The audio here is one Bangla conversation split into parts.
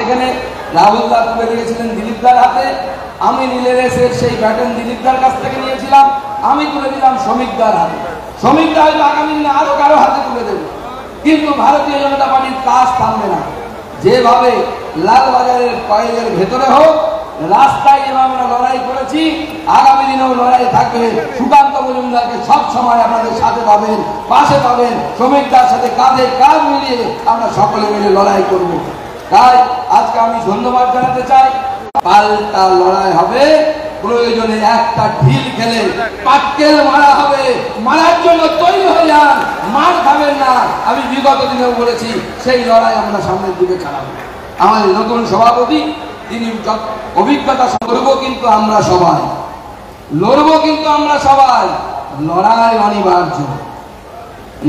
এখানে রাহুল দা তুলে দিয়েছিলেন দিলীপ দার হাতে, আমি রিলের সেই ব্যাটন দিলীপ দার কাছ থেকে নিয়েছিলাম, আমি তুলে দিলাম শ্রমিক দার হাতে। শ্রমিক দা হয়তো আগামী দিনে আরো কারো হাতে তুলে দেবে, কিন্তু ভারতীয় জনতা পার্টির কাজ থামবে না। যেভাবে লালবাজারের কয়েলের ভেতরে হোক, রাস্তায় যেভাবে আমরা লড়াই করেছি, আগামী দিনেও লড়াই থাকবে। সুকান্ত মজুমদারকে সব সময় আপনাদের সাথে পাবেন, পাশে পাবেন। শ্রমিকদের সাথে কাঁধে কাঁধ মিলিয়ে আমরা সকলে মিলে লড়াই করব। তাই আজকে আমি ধন্যবাদ জানাতে চাই। পাল্টা লড়াই হবে, প্রয়োজনে একটা ঢিল খেলে পাটকেল মারা হবে। মারার জন্য তৈরি হয়ে যান, মার খাবেন না। আমি বিগত দিনেও বলেছি, সেই লড়াই আমরা সামনের দিকে চালাবো। আমাদের নতুন সভাপতি, তিনি অভিজ্ঞতা লড়বো, কিন্তু আমরা সবাই লড়বো, কিন্তু আমরা সবাই লড়াই অনিবার্য।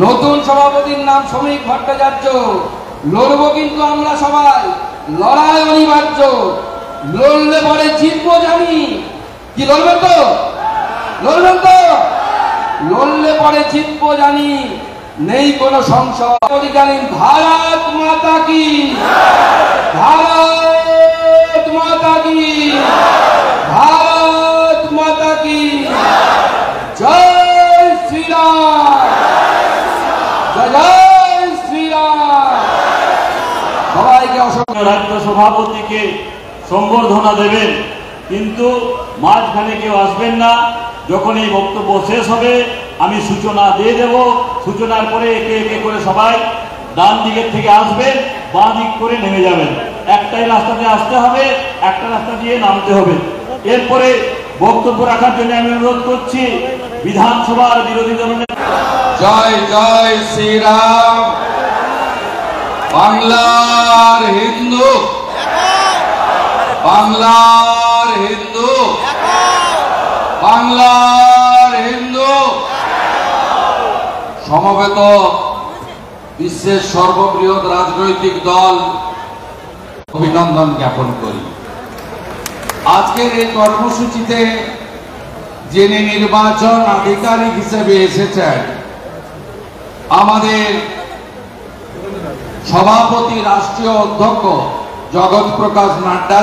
নতুন সভাপতির নাম শ্রমিক ভট্টাচার্য। লড়বো, কিন্তু আমরা সবাই লড়াই অনিবার্য। লড়লে পরে জিতবো জানি। কি লড়বেন তো? লড়বেন তো? লড়লে পরে জিতবো জানি, নেই কোনো সংশয়। অধিকারী ভারত মাতা কি, ভারত মাতা কি, ভারত মাতা কি জয় শ্রীরাম, জয় শ্রীরাম। সবাইকে অসংখ্য। রাজ্য সভাপতিকে সম্বর্ধনা দেবেন, কিন্তু মাঝখানে কেউ আসবেন না। যখন এই বক্তব্য শেষ হবে আমি সূচনা দিয়ে দেব। সূচনার পরে একে একে করে সবাই ডান দিকের থেকে আসবেন, বাঁ দিক করে নেমে যাবেন। একটাই রাস্তা দিয়ে আসতে হবে, একটা রাস্তা দিয়ে নামতে হবে। এরপরে বক্তব্য রাখার জন্য আমি অনুরোধ করছি বিধানসভার বিরোধী দলের। জয় জয় শ্রীরাম। বাংলার হিন্দু, বাংলার হিন্দু, বাংলার হিন্দু। সমবেত বিশ্বের সর্ববৃহৎ রাজনৈতিক দল অভিনন্দন জ্ঞাপন করি। আজকের এই কর্মসূচিতে যিনি নির্বাচন আধিকারিক হিসেবে এসেছেন, আমাদের সভাপতি রাষ্ট্রীয় অধ্যক্ষ জগৎ প্রকাশ নাড্ডা।